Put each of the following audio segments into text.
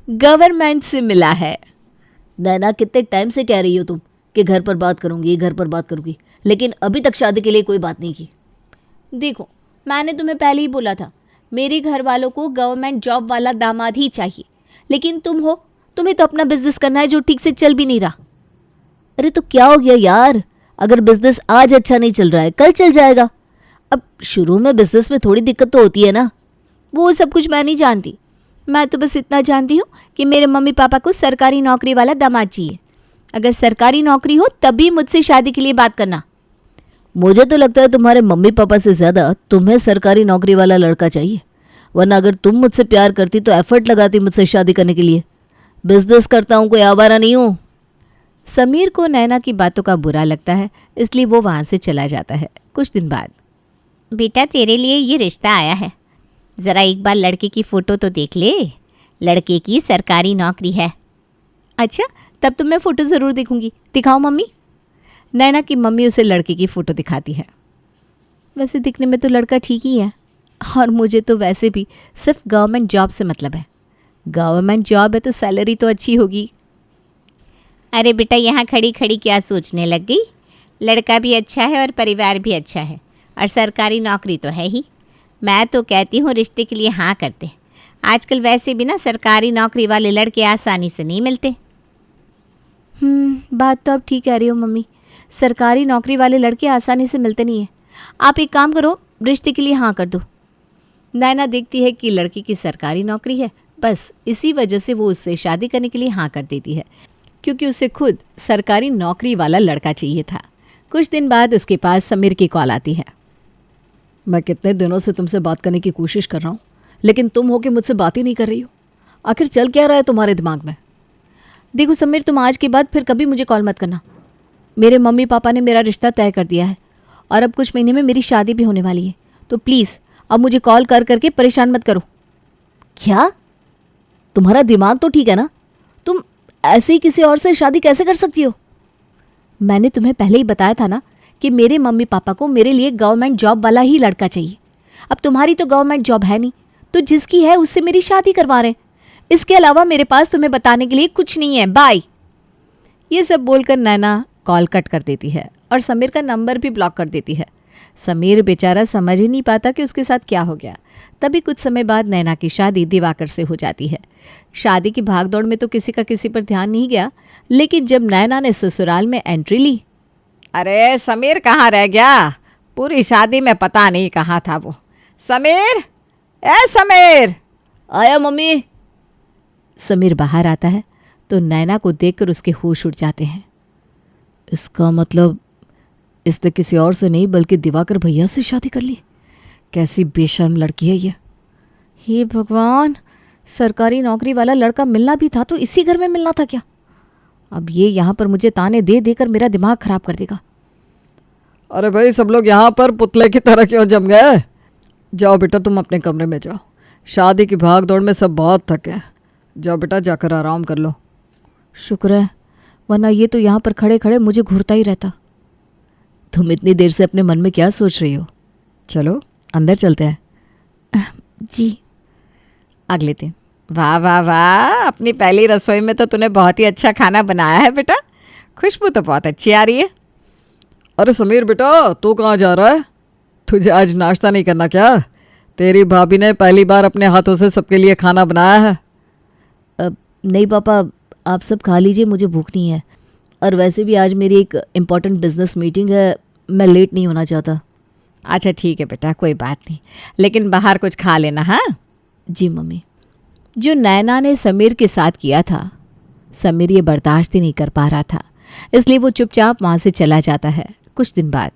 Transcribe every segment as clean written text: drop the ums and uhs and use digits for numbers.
Government से मिला है। नैना, कितने टाइम से कह रही हो तुम कि घर पर बात करूंगी, घर पर बात करूंगी, लेकिन अभी तक शादी के लिए कोई बात नहीं की। देखो, मैंने तुम्हें पहले ही बोला था, मेरे घर वालों को गवर्नमेंट जॉब वाला दामाद ही चाहिए। लेकिन तुम हो, तुम्हें तो अपना बिजनेस करना है जो ठीक से चल भी नहीं रहा। अरे तो क्या हो गया यार, अगर बिजनेस आज अच्छा नहीं चल रहा है कल चल जाएगा। अब शुरू में बिजनेस में थोड़ी दिक्कत तो होती है ना, वो सब कुछ मैं नहीं जानती। मैं तो बस इतना जानती हूँ कि मेरे मम्मी पापा को सरकारी नौकरी वाला दामाद चाहिए। अगर सरकारी नौकरी हो तभी मुझसे शादी के लिए बात करना। मुझे तो लगता है तुम्हारे मम्मी पापा से ज़्यादा तुम्हें सरकारी नौकरी वाला लड़का चाहिए, वरना अगर तुम मुझसे प्यार करती तो एफर्ट लगाती मुझसे शादी करने के लिए। बिजनेस करता हूँ, कोई आवारा नहीं हूँ। समीर को नैना की बातों का बुरा लगता है, इसलिए वो वहाँ से चला जाता है। कुछ दिन बाद, बेटा तेरे लिए ये रिश्ता आया है, ज़रा एक बार लड़के की फ़ोटो तो देख ले, लड़के की सरकारी नौकरी है। अच्छा, तब तो मैं फ़ोटो ज़रूर देखूंगी। दिखाओ मम्मी। नैना की मम्मी उसे लड़के की फ़ोटो दिखाती है। वैसे दिखने में तो लड़का ठीक ही है, और मुझे तो वैसे भी सिर्फ गवर्नमेंट जॉब से मतलब है। गवर्नमेंट जॉब है तो सैलरी तो अच्छी होगी। अरे बेटा, यहाँ खड़ी खड़ी क्या सोचने लग गई? लड़का भी अच्छा है और परिवार भी अच्छा है, और सरकारी नौकरी तो है ही। मैं तो कहती हूँ रिश्ते के लिए हाँ करते। आजकल वैसे भी ना सरकारी नौकरी वाले लड़के आसानी से नहीं मिलते। बात तो अब ठीक कह रही हो मम्मी, सरकारी नौकरी वाले लड़के आसानी से मिलते नहीं हैं। आप एक काम करो, रिश्ते के लिए हाँ कर दो। नैना देखती है कि लड़की की सरकारी नौकरी है, बस इसी वजह से वो उससे शादी करने के लिए हाँ कर देती है, क्योंकि उसे खुद सरकारी नौकरी वाला लड़का चाहिए था। कुछ दिन बाद उसके पास समीर की कॉल आती है। मैं कितने दिनों से तुमसे बात करने की कोशिश कर रहा हूँ, लेकिन तुम हो कि मुझसे बात ही नहीं कर रही हो। आखिर चल क्या रहा है तुम्हारे दिमाग में? देखो समीर, तुम आज के बाद फिर कभी मुझे कॉल मत करना। मेरे मम्मी पापा ने मेरा रिश्ता तय कर दिया है, और अब कुछ महीने में मेरी शादी भी होने वाली है, तो प्लीज़ अब मुझे कॉल कर करके परेशान मत करो। क्या? तुम्हारा दिमाग तो ठीक है ना? तुम ऐसे ही किसी और से शादी कैसे कर सकती हो? मैंने तुम्हें पहले ही बताया था ना कि मेरे मम्मी पापा को मेरे लिए गवर्नमेंट जॉब वाला ही लड़का चाहिए। अब तुम्हारी तो गवर्नमेंट जॉब है नहीं, तो जिसकी है उससे मेरी शादी करवा रहे हैं। इसके अलावा मेरे पास तुम्हें बताने के लिए कुछ नहीं है। बाय। ये सब बोलकर नैना कॉल कट कर देती है और समीर का नंबर भी ब्लॉक कर देती है। समीर बेचारा समझ ही नहीं पाता कि उसके साथ क्या हो गया। तभी कुछ समय बाद नैना की शादी दिवाकर से हो जाती है। शादी की भागदौड़ में तो किसी का किसी पर ध्यान नहीं गया, लेकिन जब नैना ने ससुराल में एंट्री ली, अरे समीर कहाँ रह गया? पूरी शादी में पता नहीं कहाँ था वो। समीर, ए समीर! आया मम्मी। समीर बाहर आता है तो नैना को देखकर उसके होश उड़ जाते हैं। इसका मतलब इसने किसी और से नहीं बल्कि दिवाकर भैया से शादी कर ली। कैसी बेशर्म लड़की है ये। हे भगवान, सरकारी नौकरी वाला लड़का मिलना भी था तो इसी घर में मिलना था क्या? अब ये यहाँ पर मुझे ताने दे देकर मेरा दिमाग खराब कर देगा। अरे भाई, सब लोग यहाँ पर पुतले की तरह क्यों जम गए? जाओ बेटा, तुम अपने कमरे में जाओ। शादी की भाग दौड़ में सब बहुत थके हैं। जाओ बेटा, जाकर आराम कर लो। शुक्र है, वरना ये तो यहाँ पर खड़े खड़े मुझे घूरता ही रहता। तुम इतनी देर से अपने मन में क्या सोच रही हो? चलो अंदर चलते हैं। जी। अगले दिन। वाह वाह वाह, अपनी पहली रसोई में तो तूने बहुत ही अच्छा खाना बनाया है बेटा। खुशबू तो बहुत अच्छी आ रही है। अरे समीर बेटा, तू कहाँ जा रहा है? तुझे आज नाश्ता नहीं करना क्या? तेरी भाभी ने पहली बार अपने हाथों से सबके लिए खाना बनाया है। नहीं पापा, आप सब खा लीजिए, मुझे भूख नहीं है। और वैसे भी आज मेरी एक इम्पॉर्टेंट बिजनेस मीटिंग है, मैं लेट नहीं होना चाहता। अच्छा ठीक है बेटा, कोई बात नहीं, लेकिन बाहर कुछ खा लेना। हाँ जी मम्मी। जो नैना ने समीर के साथ किया था, समीर ये बर्दाश्त ही नहीं कर पा रहा था, इसलिए वो चुपचाप वहाँ से चला जाता है। कुछ दिन बाद,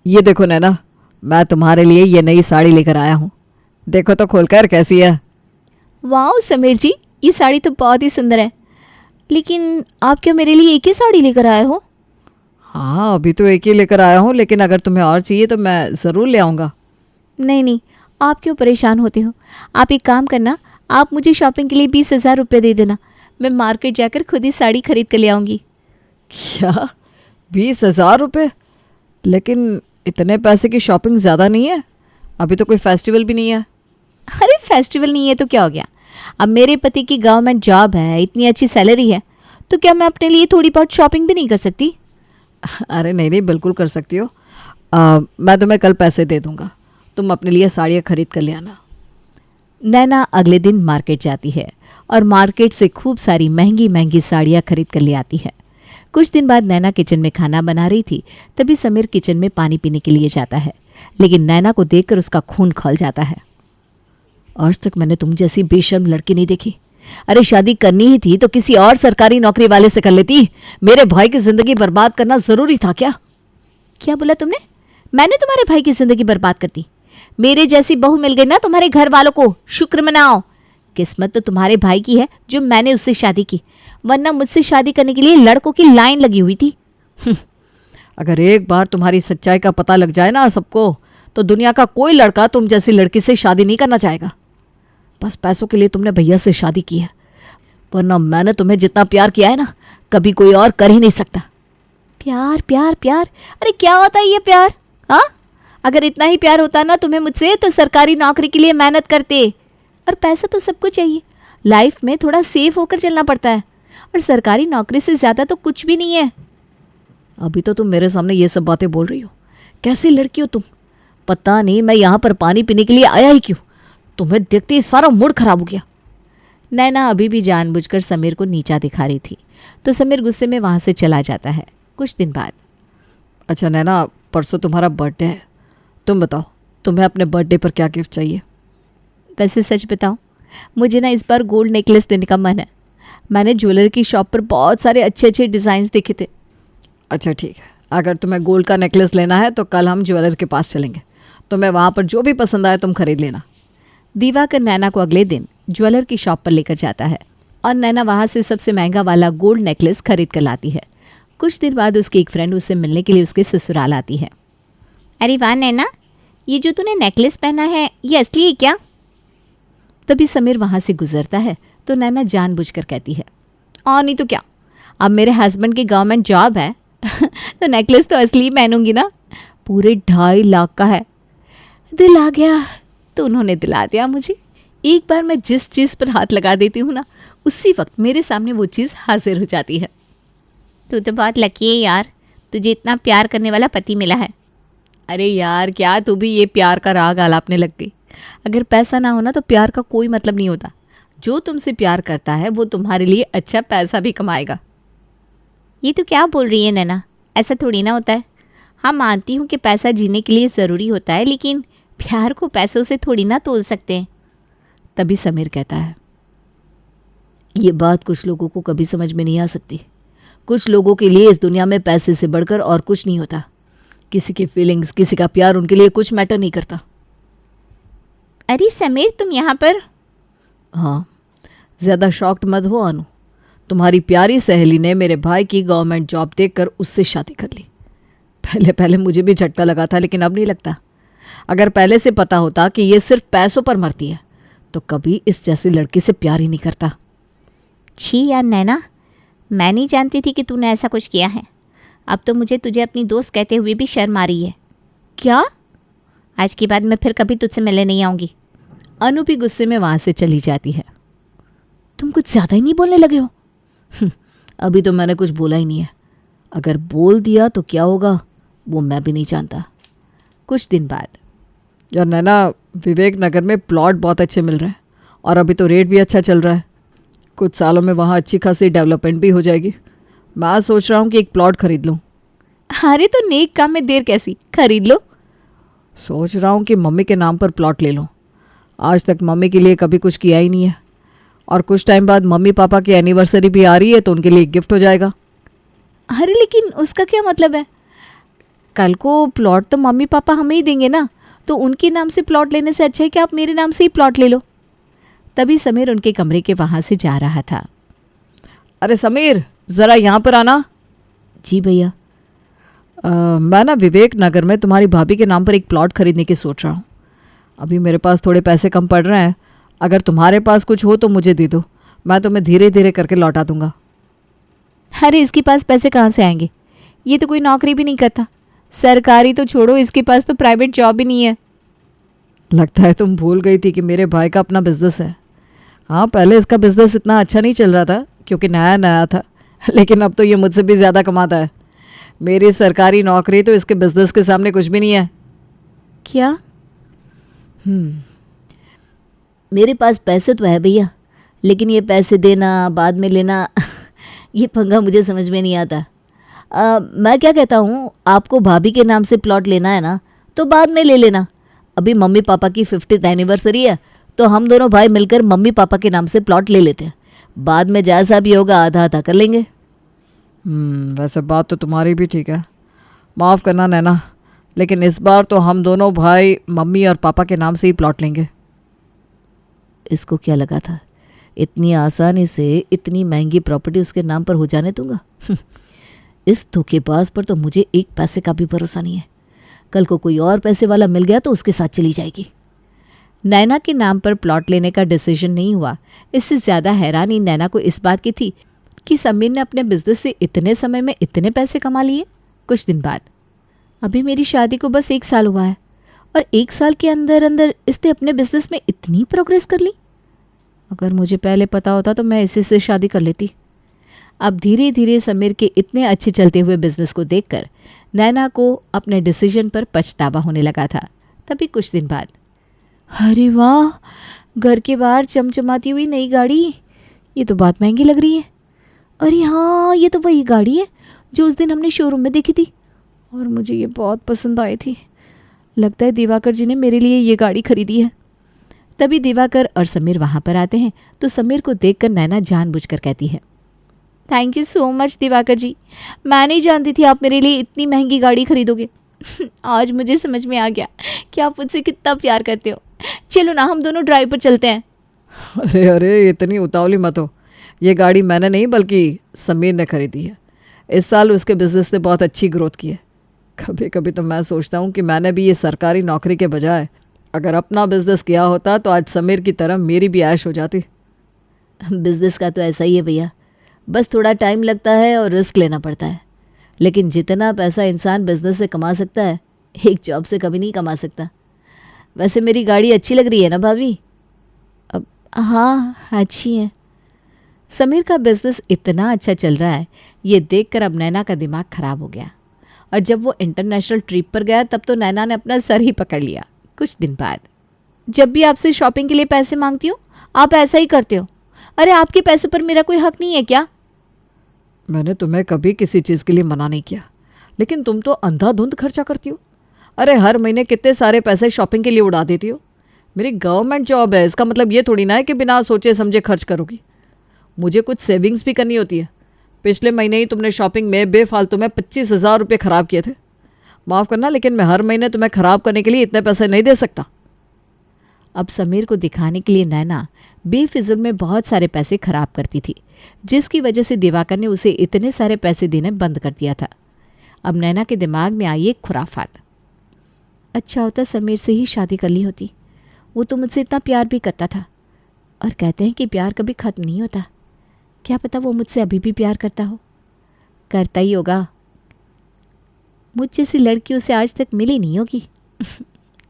ये देखो नैना, मैं तुम्हारे लिए ये नई साड़ी लेकर आया हूँ। देखो तो खोलकर कैसी है। वाह समीर जी, ये साड़ी तो बहुत ही सुंदर है, लेकिन आप क्या मेरे लिए एक ही साड़ी लेकर आए हो? हाँ, अभी तो एक ही लेकर आया हूँ, लेकिन अगर तुम्हें और चाहिए तो मैं ज़रूर ले आऊँगा। नहीं नहीं, आप क्यों परेशान होते हो? आप एक काम करना, आप मुझे शॉपिंग के लिए 20,000 रुपये दे देना, मैं मार्केट जाकर खुद ही साड़ी खरीद कर ले आऊँगी। क्या 20,000 रुपये? लेकिन इतने पैसे की शॉपिंग ज़्यादा नहीं है, अभी तो कोई फेस्टिवल भी नहीं है। अरे फेस्टिवल नहीं है तो क्या हो गया, अब मेरे पति की गवर्नमेंट जॉब है, इतनी अच्छी सैलरी है, तो क्या मैं अपने लिए थोड़ी बहुत शॉपिंग भी नहीं कर सकती? अरे नहीं नहीं, बिल्कुल कर सकती हो। मैं तुम्हें कल पैसे दे दूंगा, तुम अपने लिए साड़ियाँ खरीद कर ले आना। नैना अगले दिन मार्केट जाती है और मार्केट से खूब सारी महंगी महंगी साड़ियाँ खरीद कर ले आती है। कुछ दिन बाद नैना किचन में खाना बना रही थी, तभी समीर किचन में पानी पीने के लिए जाता है, लेकिन नैना को देखकर उसका खून खौल जाता है। आज तक मैंने तुम जैसी बेशर्म लड़की नहीं देखी। अरे शादी करनी ही थी तो किसी और सरकारी नौकरी वाले से कर लेती। मेरे भाई की जिंदगी बर्बाद करना जरूरी था क्या? क्या बोला तुमने? मैंने तुम्हारे भाई की जिंदगी बर्बाद कर दी? मेरे जैसी बहू मिल गई ना तुम्हारे घर वालों को, शुक्र मनाओ। किस्मत तो तुम्हारे भाई की है जो मैंने उससे शादी की, वरना मुझसे शादी करने के लिए लड़कों की लाइन लगी हुई थी। अगर एक बार तुम्हारी सच्चाई का पता लग जाए ना सबको, तो दुनिया का कोई लड़का तुम जैसी लड़की से शादी नहीं करना चाहेगा। बस पैसों के लिए तुमने भैया से शादी की है, वरना मैंने तुम्हें जितना प्यार किया है ना, कभी कोई और कर ही नहीं सकता। प्यार प्यार प्यार, अरे क्या होता है ये प्यार? हाँ, अगर इतना ही प्यार होता ना तुम्हें मुझसे, तो सरकारी नौकरी के लिए मेहनत करते। और पैसा तो सबको चाहिए, लाइफ में थोड़ा सेफ होकर चलना पड़ता है, और सरकारी नौकरी से ज़्यादा तो कुछ भी नहीं है। अभी तो तुम मेरे सामने ये सब बातें बोल रही हो। कैसी लड़की हो तुम? पता नहीं मैं यहाँ पर पानी पीने के लिए आया ही क्यों। तुम्हें देखते ही सारा मूड खराब हो गया। नैना अभी भी जानबूझकर समीर को नीचा दिखा रही थी, तो समीर गुस्से में वहाँ से चला जाता है। कुछ दिन बाद, अच्छा नैना, परसों तुम्हारा बर्थडे है, तुम बताओ तुम्हें अपने बर्थडे पर क्या गिफ्ट चाहिए? वैसे सच बताऊं, मुझे ना इस बार गोल्ड नेकलेस देने का मन है। मैंने ज्वेलर की शॉप पर बहुत सारे अच्छे अच्छे डिज़ाइंस देखे थे। अच्छा ठीक है, अगर तुम्हें गोल्ड का नेकलेस लेना है तो कल हम ज्वेलर के पास चलेंगे, तुम्हें वहाँ पर जो भी पसंद आए तुम खरीद लेना। दिवाकर नैना को अगले दिन ज्वेलर की शॉप पर लेकर जाता है और नैना वहाँ से सबसे महंगा वाला गोल्ड नेकलेस खरीद कर लाती है। कुछ दिन बाद उसकी एक फ्रेंड उससे मिलने के लिए उसके ससुराल आती है। अरे वाह नैना, ये जो तूने नेकलेस पहना है ये असली है क्या? तभी समीर वहाँ से गुजरता है तो नैना जानबूझकर कहती है, और नहीं तो क्या, अब मेरे हस्बैंड की गवर्नमेंट जॉब है तो नेकलेस तो असली पहनूंगी ना। पूरे 2.5 लाख का है। दिल आ गया तो उन्होंने दिला दिया मुझे। एक बार मैं जिस चीज़ पर हाथ लगा देती हूँ ना, उसी वक्त मेरे सामने वो चीज़ हाजिर हो जाती है। तू तो बहुत लकी है यार, तुझे इतना प्यार करने वाला पति मिला है। अरे यार, क्या तू भी ये प्यार का राग आलापने लग गई? अगर पैसा ना हो ना तो प्यार का कोई मतलब नहीं होता। जो तुमसे प्यार करता है वो तुम्हारे लिए अच्छा पैसा भी कमाएगा। ये तो क्या बोल रही है नैना, ऐसा थोड़ी ना होता है। हाँ मानती हूँ कि पैसा जीने के लिए ज़रूरी होता है, लेकिन प्यार को पैसों से थोड़ी ना तोल सकते हैं। तभी समीर कहता है, ये बात कुछ लोगों को कभी समझ में नहीं आ सकती। कुछ लोगों के लिए इस दुनिया में पैसे से बढ़कर और कुछ नहीं होता। किसी की फीलिंग्स, किसी का प्यार उनके लिए कुछ मैटर नहीं करता। अरे समीर, तुम यहाँ पर? हाँ, ज़्यादा शॉक्ड मत हो अनु। तुम्हारी प्यारी सहेली ने मेरे भाई की गवर्नमेंट जॉब देखकर उससे शादी कर ली। पहले पहले मुझे भी झटका लगा था, लेकिन अब नहीं लगता। अगर पहले से पता होता कि ये सिर्फ पैसों पर मरती है तो कभी इस जैसी लड़की से प्यार ही नहीं करता। छी यार नैना, मैं नहीं जानती थी कि तूने ऐसा कुछ किया है। अब तो मुझे तुझे अपनी दोस्त कहते हुए भी शर्म आ रही है। क्या? आज के बाद मैं फिर कभी तुझसे मिलने नहीं आऊँगी। अनु भी गुस्से में वहाँ से चली जाती है। तुम कुछ ज़्यादा ही नहीं बोलने लगे हो? अभी तो मैंने कुछ बोला ही नहीं है। अगर बोल दिया तो क्या होगा वो मैं भी नहीं जानता। कुछ दिन बाद, यार नैना, विवेक नगर में प्लॉट बहुत अच्छे मिल रहे हैं और अभी तो रेट भी अच्छा चल रहा है। कुछ सालों में वहाँ अच्छी खासी डेवलपमेंट भी हो जाएगी। मैं सोच रहा हूँ कि एक प्लॉट खरीद लूँ। अरे तो नेक काम में देर कैसी, खरीद लो। सोच रहा हूँ कि मम्मी के नाम पर प्लॉट ले लूँ। आज तक मम्मी के लिए कभी कुछ किया ही नहीं है, और कुछ टाइम बाद मम्मी पापा की एनिवर्सरी भी आ रही है तो उनके लिए एक गिफ्ट हो जाएगा। अरे लेकिन उसका क्या मतलब है? कल को प्लॉट तो मम्मी पापा हमें ही देंगे ना, तो उनके नाम से प्लॉट लेने से अच्छा है कि आप मेरे नाम से ही प्लॉट ले लो। तभी समीर उनके कमरे के वहाँ से जा रहा था। अरे समीर, ज़रा यहाँ पर आना। जी भैया। मैं ना विवेक नगर में तुम्हारी भाभी के नाम पर एक प्लॉट खरीदने की सोच रहा हूँ। अभी मेरे पास थोड़े पैसे कम पड़ रहे हैं। अगर तुम्हारे पास कुछ हो तो मुझे दे दो, मैं तुम्हें धीरे धीरे करके लौटा दूंगा। अरे इसके पास पैसे कहाँ से आएंगे? ये तो कोई नौकरी भी नहीं करता। सरकारी तो छोड़ो, इसके पास तो प्राइवेट जॉब भी नहीं है। लगता है तुम भूल गई थी कि मेरे भाई का अपना बिजनेस है। हाँ, पहले इसका बिजनेस इतना अच्छा नहीं चल रहा था क्योंकि नया नया था, लेकिन अब तो ये मुझसे भी ज़्यादा कमाता है। मेरी सरकारी नौकरी तो इसके बिजनेस के सामने कुछ भी नहीं है। क्या? मेरे पास पैसे तो है भैया, लेकिन ये पैसे देना बाद में लेना ये पंगा मुझे समझ में नहीं आता। मैं क्या कहता हूँ, आपको भाभी के नाम से प्लॉट लेना है ना तो बाद में ले लेना। अभी मम्मी पापा की 50th एनिवर्सरी है, तो हम दोनों भाई मिलकर मम्मी पापा के नाम से प्लॉट ले लेते हैं। बाद में जैसा भी होगा आधा आधा कर लेंगे। वैसे बात तो तुम्हारी भी ठीक है। माफ़ करना नैना, लेकिन इस बार तो हम दोनों भाई मम्मी और पापा के नाम से ही प्लॉट लेंगे। इसको क्या लगा था इतनी आसानी से इतनी महंगी प्रॉपर्टी उसके नाम पर हो जाने दूंगा? इस धोखेबाज पर तो मुझे एक पैसे का भी भरोसा नहीं है। कल को कोई और पैसे वाला मिल गया तो उसके साथ चली जाएगी। नैना के नाम पर प्लॉट लेने का डिसीजन नहीं हुआ। इससे ज़्यादा हैरानी नैना को इस बात की थी कि समीर ने अपने बिजनेस से इतने समय में इतने पैसे कमा लिए। कुछ दिन बाद, अभी मेरी शादी को बस 1 साल हुआ है और 1 साल के अंदर अंदर इसने अपने बिजनेस में इतनी प्रोग्रेस कर ली। अगर मुझे पहले पता होता तो मैं इसी से शादी कर लेती। अब धीरे धीरे समीर के इतने अच्छे चलते हुए बिजनेस को देखकर नैना को अपने डिसीजन पर पछतावा होने लगा था। तभी कुछ दिन बाद, अरे वाह, घर के बाहर चमचमाती हुई नई गाड़ी, ये तो बहुत महंगी लग रही है। अरे हाँ, ये तो वही गाड़ी है जो उस दिन हमने शोरूम में देखी थी और मुझे ये बहुत पसंद आई थी। लगता है दिवाकर जी ने मेरे लिए ये गाड़ी खरीदी है। तभी दिवाकर और समीर वहाँ पर आते हैं तो समीर को देखकर नैना जानबूझकर कहती है, thank you so much Diwakar ji, मैं नहीं जानती थी आप मेरे लिए इतनी महंगी गाड़ी खरीदोगे। आज मुझे समझ में आ गया कि आप मुझसे कितना प्यार करते हो। चलो ना, हम दोनों ड्राइव पर चलते हैं। अरे अरे, इतनी उतावली मत हो। ये गाड़ी मैंने नहीं बल्कि समीर ने खरीदी है। इस साल उसके बिजनेस ने बहुत अच्छी ग्रोथ की है। कभी कभी तो मैं सोचता हूँ कि मैंने भी ये सरकारी नौकरी के बजाय अगर अपना बिजनेस किया होता तो आज समीर की तरह मेरी भी ऐश हो जाती। बिजनेस का तो ऐसा ही है भैया, बस थोड़ा टाइम लगता है और रिस्क लेना पड़ता है। लेकिन जितना पैसा इंसान बिजनेस से कमा सकता है, एक जॉब से कभी नहीं कमा सकता। वैसे मेरी गाड़ी अच्छी लग रही है ना भाभी? अब हाँ, अच्छी है। समीर का बिजनेस इतना अच्छा चल रहा है, ये देखकर अब नैना का दिमाग खराब हो गया। और जब वो इंटरनेशनल ट्रिप पर गया तब तो नैना ने अपना सर ही पकड़ लिया। कुछ दिन बाद, जब भी आपसे शॉपिंग के लिए पैसे मांगती हूँ आप ऐसा ही करते हो। अरे आपके पैसों पर मेरा कोई हक नहीं है क्या? मैंने तुम्हें कभी किसी चीज़ के लिए मना नहीं किया, लेकिन तुम तो अंधाधुंध खर्चा करती हो। अरे हर महीने कितने सारे पैसे शॉपिंग के लिए उड़ा देती हो। मेरी गवर्नमेंट जॉब है, इसका मतलब ये थोड़ी ना है कि बिना सोचे समझे खर्च करोगी। मुझे कुछ सेविंग्स भी करनी होती है। पिछले महीने ही तुमने शॉपिंग में बेफालतू में 25,000 रुपये ख़राब किए थे। माफ़ करना, लेकिन मैं हर महीने तुम्हें ख़राब करने के लिए इतने पैसे नहीं दे सकता। अब समीर को दिखाने के लिए नैना बेफिजुल में बहुत सारे पैसे खराब करती थी, जिसकी वजह से दिवाकर ने उसे इतने सारे पैसे देने बंद कर दिया था। अब नैना के दिमाग में आई एक खुराफात, अच्छा होता समीर से ही शादी कर ली होती। वो तो मुझसे इतना प्यार भी करता था, और कहते हैं कि प्यार कभी ख़त्म नहीं होता। क्या पता वो मुझसे अभी भी प्यार करता हो। करता ही होगा, मुझ जैसी लड़की उसे आज तक मिली नहीं होगी।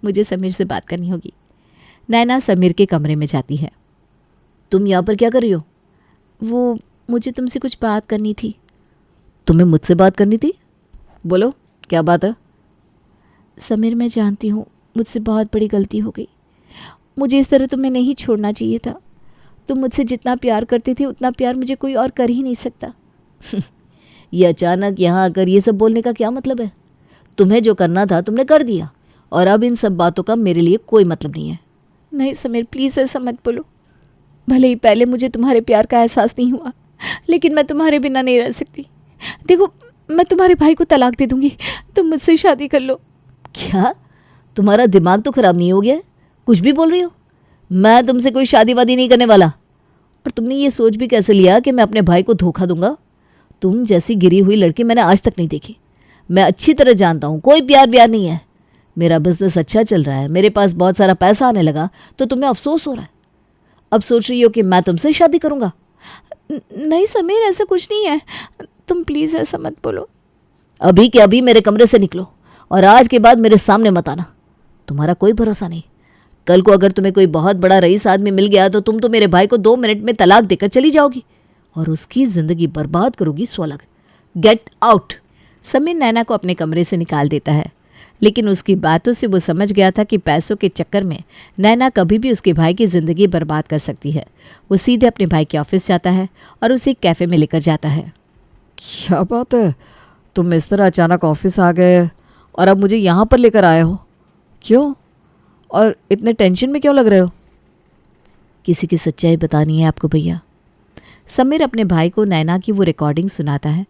मुझे समीर से बात करनी होगी। नैना समीर के कमरे में जाती है। तुम यहाँ पर क्या कर रही हो? वो मुझे तुमसे कुछ बात करनी थी। तुम्हें मुझसे बात करनी थी? बोलो, क्या बात है? समीर, मैं जानती हूँ मुझसे बहुत बड़ी गलती हो गई। मुझे इस तरह तुम्हें नहीं छोड़ना चाहिए था। तुम मुझसे जितना प्यार करती थी उतना प्यार मुझे कोई और कर ही नहीं सकता। ये अचानक यहाँ आकर ये सब बोलने का क्या मतलब है? तुम्हें जो करना था तुमने कर दिया, और अब इन सब बातों का मेरे लिए कोई मतलब नहीं है। नहीं समीर, प्लीज़ ऐसा मत बोलो। भले ही पहले मुझे तुम्हारे प्यार का एहसास नहीं हुआ, लेकिन मैं तुम्हारे बिना नहीं रह सकती। देखो, मैं तुम्हारे भाई को तलाक दे दूंगी, तुम मुझसे शादी कर लो। क्या? तुम्हारा दिमाग तो ख़राब नहीं हो गया? कुछ भी बोल रही हो। मैं तुमसे कोई शादी वादी नहीं करने वाला। और तुमने ये सोच भी कैसे लिया कि मैं अपने भाई को धोखा दूंगा? तुम जैसी गिरी हुई लड़की मैंने आज तक नहीं देखी। मैं अच्छी तरह जानता हूँ कोई प्यार व्यार नहीं है। मेरा बिजनेस अच्छा चल रहा है, मेरे पास बहुत सारा पैसा आने लगा, तो तुम्हें अफसोस हो रहा है। अब सोच रही हो कि मैं तुमसे शादी करूँगा। नहीं समीर, ऐसा कुछ नहीं है। तुम प्लीज़ ऐसा मत बोलो। अभी के अभी मेरे कमरे से निकलो और आज के बाद मेरे सामने मत आना। तुम्हारा कोई भरोसा नहीं, कल को अगर तुम्हें कोई बहुत बड़ा रईस आदमी मिल गया तो तुम तो मेरे भाई को 2 मिनट में तलाक देकर चली जाओगी और उसकी जिंदगी बर्बाद करोगी स्वलग। Get out. समीर नैना को अपने कमरे से निकाल देता है, लेकिन उसकी बातों से वो समझ गया था कि पैसों के चक्कर में नैना कभी भी उसके भाई की ज़िंदगी बर्बाद कर सकती है। वो सीधे अपने भाई के ऑफिस जाता है और उसे एक कैफ़े में लेकर जाता है। क्या बात है, तुम इस तरह अचानक ऑफिस आ गए और अब मुझे यहाँ पर लेकर आए हो? क्यों? और इतने टेंशन में क्यों लग रहे हो? किसी की सच्चाई बतानी है आपको भैया। समीर अपने भाई को नैना की वो रिकॉर्डिंग सुनाता है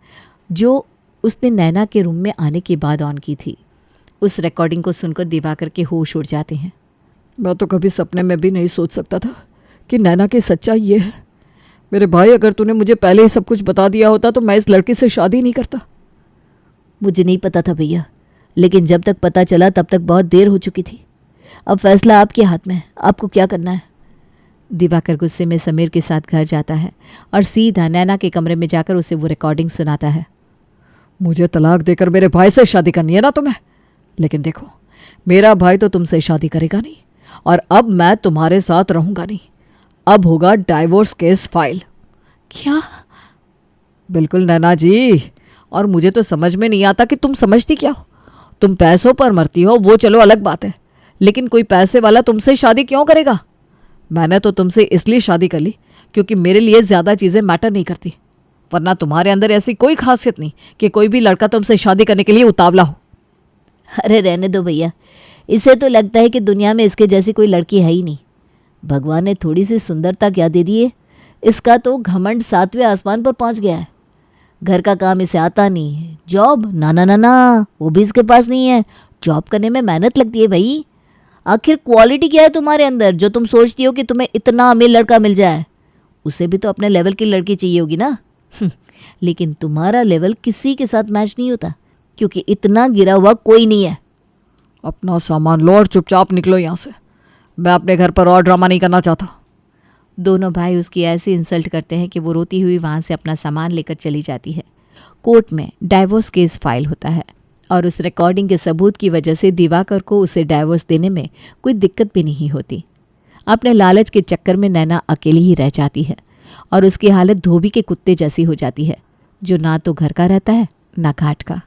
जो उसने नैना के रूम में आने के बाद ऑन की थी। उस रिकॉर्डिंग को सुनकर दिवाकर के होश उड़ जाते हैं। मैं तो कभी सपने में भी नहीं सोच सकता था कि नैना की सच्चाई ये है। मेरे भाई, अगर तूने मुझे पहले ही सब कुछ बता दिया होता तो मैं इस लड़की से शादी नहीं करता। मुझे नहीं पता था भैया, लेकिन जब तक पता चला तब तक बहुत देर हो चुकी थी। अब फैसला आपके हाथ में है, आपको क्या करना है। दिवाकर गुस्से में समीर के साथ घर जाता है और सीधा नैना के कमरे में जाकर उसे वो रिकॉर्डिंग सुनाता है। मुझे तलाक देकर मेरे भाई से शादी करनी है ना तुम्हें, लेकिन देखो मेरा भाई तो तुमसे शादी करेगा नहीं और अब मैं तुम्हारे साथ रहूंगा नहीं। अब होगा डाइवोर्स केस फाइल। क्या? बिल्कुल नैना जी, और मुझे तो समझ में नहीं आता कि तुम समझती क्या हो। तुम पैसों पर मरती हो वो चलो अलग बात है, लेकिन कोई पैसे वाला तुमसे शादी क्यों करेगा? मैंने तो तुमसे इसलिए शादी कर ली क्योंकि मेरे लिए ज़्यादा चीज़ें मैटर नहीं करती, वरना तुम्हारे अंदर ऐसी कोई खासियत नहीं कि कोई भी लड़का तुमसे शादी करने के लिए उतावला हो। अरे रहने दो भैया, इसे तो लगता है कि दुनिया में इसके जैसी कोई लड़की है ही नहीं। भगवान ने थोड़ी सी सुंदरता क्या दे दी है, इसका तो घमंड 7वें आसमान पर पहुंच गया है। घर का काम इसे आता नहीं है, जॉब ना ना ना ना वो भी इसके पास नहीं है। जॉब करने में मेहनत लगती है भाई। आखिर क्वालिटी क्या है तुम्हारे अंदर जो तुम सोचती हो कि तुम्हें इतना अमीर लड़का मिल जाए? उसे भी तो अपने लेवल की लड़की चाहिए होगी ना। लेकिन तुम्हारा लेवल किसी के साथ मैच नहीं होता क्योंकि इतना गिरा हुआ कोई नहीं है। अपना सामान लो और चुपचाप निकलो यहाँ से। मैं अपने घर पर और ड्रामा नहीं करना चाहता। दोनों भाई उसकी ऐसी इंसल्ट करते हैं कि वो रोती हुई वहाँ से अपना सामान लेकर चली जाती है। कोर्ट में डाइवोर्स केस फाइल होता है और उस रिकॉर्डिंग के सबूत की वजह से दिवाकर को उसे डाइवोर्स देने में कोई दिक्कत भी नहीं होती। अपने लालच के चक्कर में नैना अकेली ही रह जाती है और उसकी हालत धोबी के कुत्ते जैसी हो जाती है जो ना तो घर का रहता है ना घाट का।